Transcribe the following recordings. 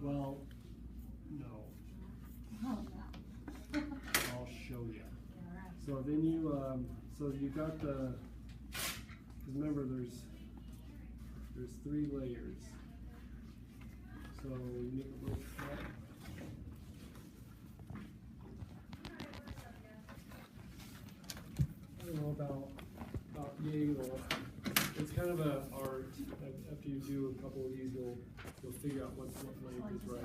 Well, no. Oh, no. I'll show you. All right. So then so you got the, because remember there's 3 layers. So you make a little cut. I don't know about yay or it's kind of a art. After you do a couple of these, you'll figure out what length is right.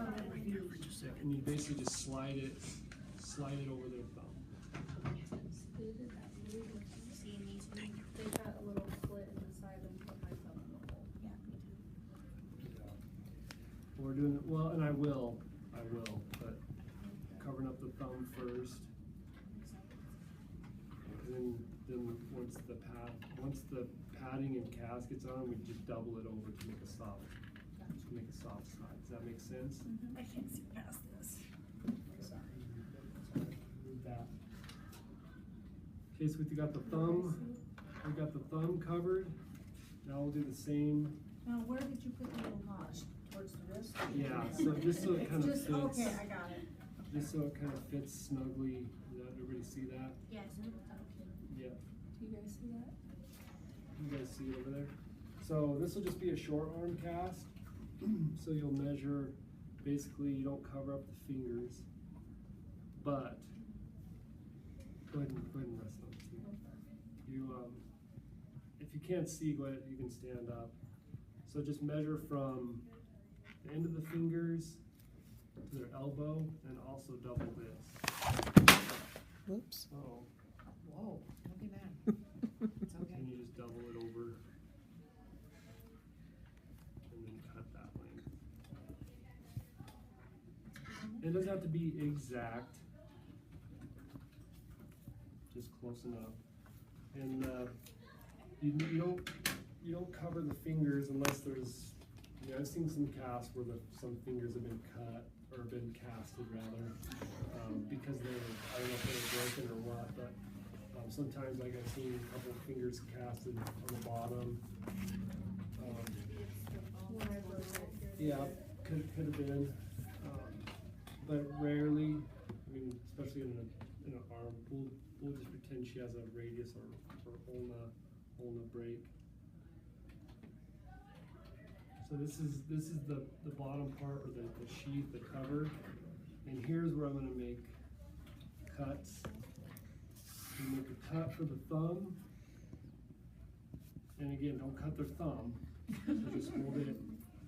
And you basically just slide it over their thumb. See, me too. They've got a little slit in the side and put my thumb in the hole. Yeah, me too. Yeah. We're doing it well, and I will, but covering up the thumb first. And then once the padding and casket's on, we just double it over to make a soft side. Does that make sense? I can't see past this. Sorry. Move that. Okay, so we got the thumb covered. Now we'll do the same. Now, where did you put the little notch? Towards the wrist? Yeah, so just so it kind of fits. Okay, I got it. Just so it kind of fits snugly. Does everybody see that? Yes. Yeah. Do you guys see that? You guys see it over there? So this will just be a short arm cast. So you'll measure, basically you don't cover up the fingers, but go ahead and rest on the feet. You, if you can't see, go ahead, you can stand up. So just measure from the end of the fingers to their elbow, and also double this. Whoops. Oh. Whoa, look at that. It's okay. And you just double it over. And then cut that length. It doesn't have to be exact. Just close enough. And you don't cover the fingers unless there's, I've seen some casts where some fingers have been cut or been casted rather, because I don't know if they were broken or what, but sometimes like I've seen a couple of fingers casted on the bottom. Yeah, could have been, but rarely. I mean, especially in an arm, we'll just pretend she has a radius or ulna break. So this is the bottom part, or the sheath, the cover, and here's where I'm going to make cuts. You make a cut for the thumb, and again, don't cut their thumb. So just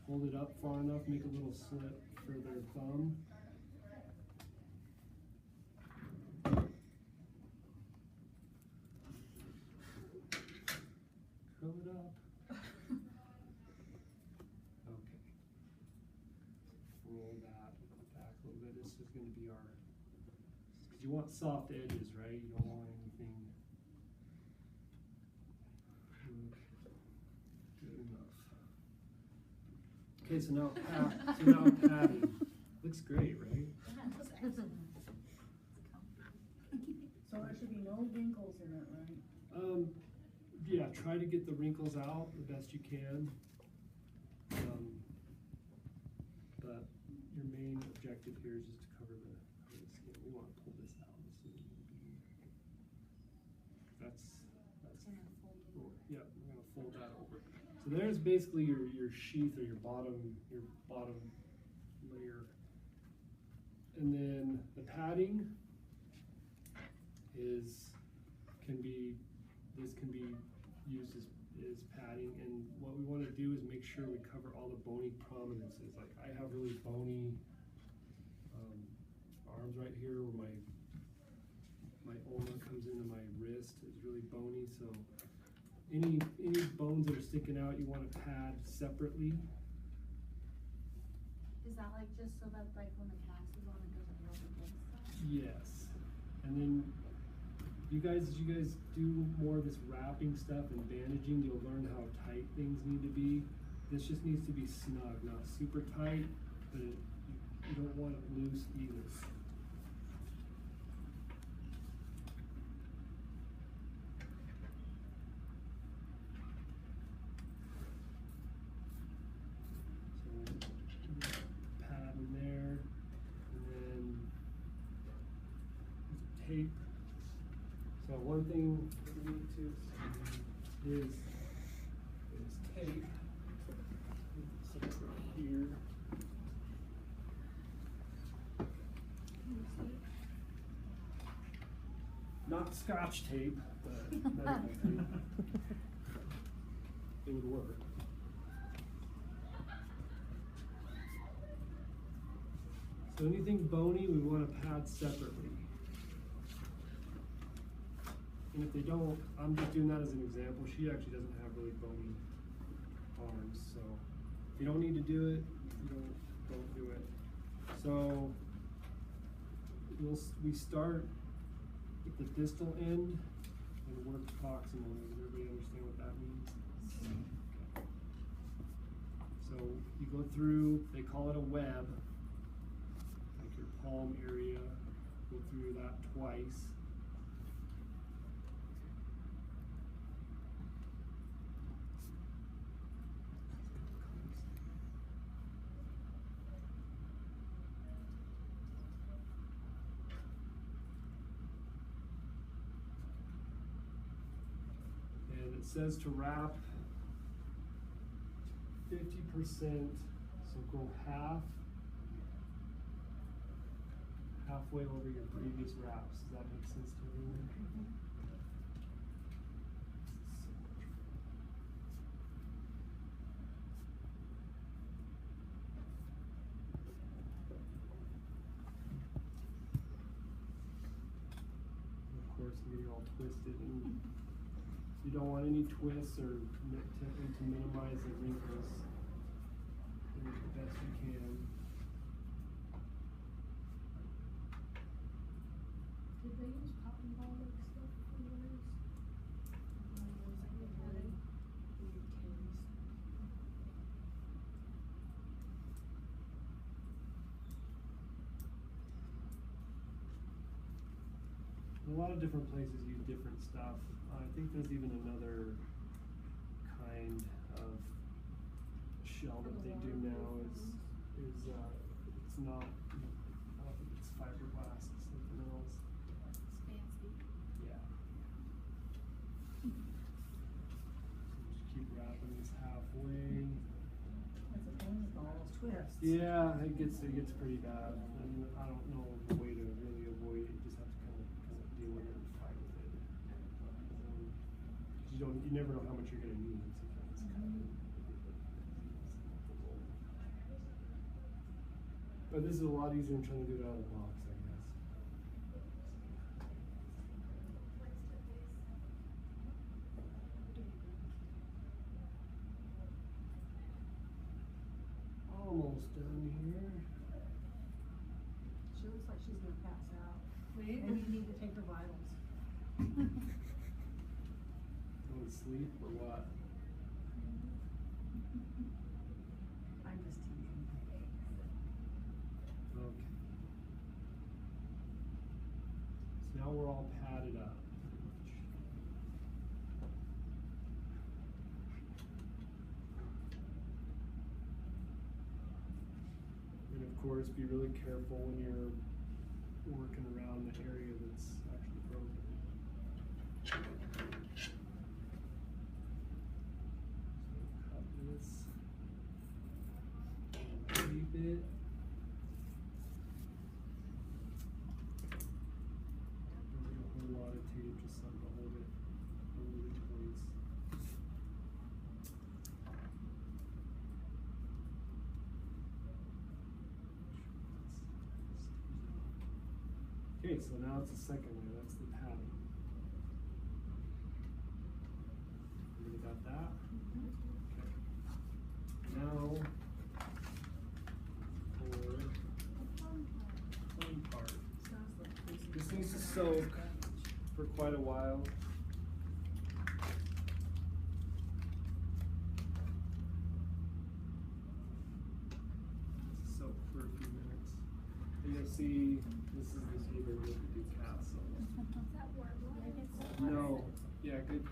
hold it up far enough, make a little slit for their thumb. Curl it up. Okay. Roll that back a little bit. This is going to be our, because you want soft edges, right? You don't want anything good enough. Okay, so now padding. Looks great, right? So there should be no wrinkles in it, right? Yeah, try to get the wrinkles out the best you can. But your main objective here is just to cover the skin. We want to pull this out. Yeah, we're gonna fold that over. So there's basically your sheath, or your bottom layer. And then the padding can be used as padding, and what we want to do is make sure we cover all the bony prominences. Like I have really bony arms right here, where my ulna comes into my wrist is really bony. So any bones that are sticking out, you want to pad separately. Is that like just so that like when the cast is on, it doesn't rub against stuff? Yes, and then as you guys do more of this wrapping stuff and bandaging, you'll learn how tight things need to be. This just needs to be snug, not super tight, but you don't want it loose either. So pad and tape. So one thing that we need to is tape. Set it right here. Not Scotch tape, but medical tape. It would work. So anything bony, we want to pad separately. And if they don't, I'm just doing that as an example. She actually doesn't have really bony arms, so if you don't need to do it, don't do it. So we start at the distal end and work proximally. Does everybody understand what that means? Okay. So you go through, they call it a web, like your palm area, go through that twice. It says to wrap 50%, so go halfway over your previous wraps. Does that make sense to everyone? Of course, getting all twisted, and you don't want any twists or to minimize the wrinkles. Do the best you can. Did they use cotton ball like stuff for yours? A lot of different places use different stuff. I think there's even another kind of shell that they do now is it's not, I don't think it's fiberglass, it's something else. It's fancy. Yeah. So just keep wrapping this halfway. That's a pain with all those twists. Yeah, it gets pretty bad, and I don't know the way to really avoid it. You just have to kind of deal with it and fight with it. You never know how much you're gonna need. So it's kind of, but this is a lot easier than trying to do it out of the box, I guess. Almost done here. She looks like she's gonna pass out. Wait. Maybe you need to take her vitals. Going to sleep or what? I'm just teasing. Okay. So now we're all padded up. And of course, be really careful when you're working around the area that's actually broken. So cut this, tape it. Don't need a whole lot of tape, just something to hold it in place. Okay, so now it's the second layer, that's the padding. Everybody got that? Okay. Now, for the fun part. Sounds like This needs to soak for quite a while. Soak for a few minutes. And you'll see, this is the zebra with the Ducat, so. Is that warm water? No, yeah, good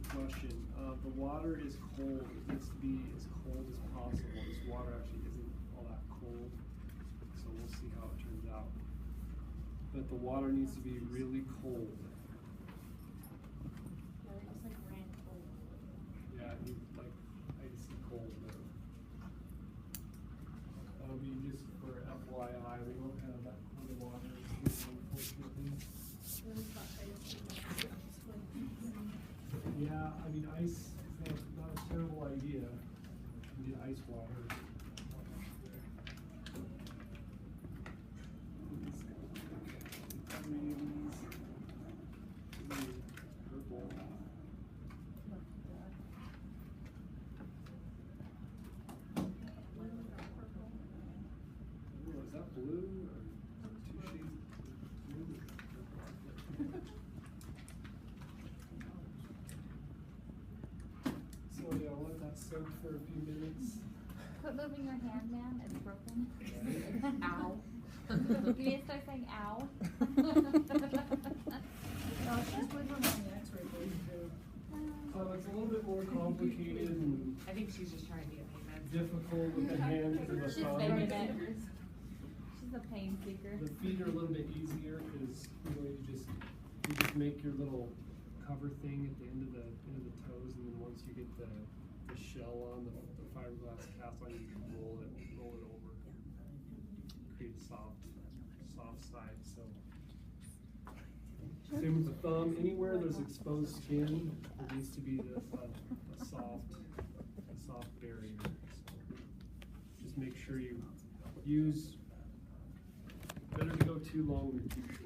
question. The water is cold. It needs to be as cold as possible. This water actually isn't all that cold, so we'll see how it turns out. but the water needs to be really cold. It's like ran cold. Yeah, it needs like icy cold. I mean, just for FYI, we don't have that cold water here, unfortunately. Yeah, I mean, ice is not a terrible idea. You get ice water. Purple. Oh, is that blue or two shades of blue? So yeah, I'll let that soak for a few minutes. Quit moving your hand, man. It's broken. Ow. You need to start saying ow. She's putting her on the x-ray board too. So it's a little bit more complicated and I think she's just trying to get payments. difficult with the hand because of the She's thumb. faking it. She's a pain seeker. The feet are a little bit easier because you just make your little cover thing at the end of the toes, and then once you get the shell on the fiberglass cast on, you can roll it over, create a soft side. So same with the thumb. Anywhere there's exposed skin, there needs to be a soft barrier. So just make sure you use. Better to go too long than too short.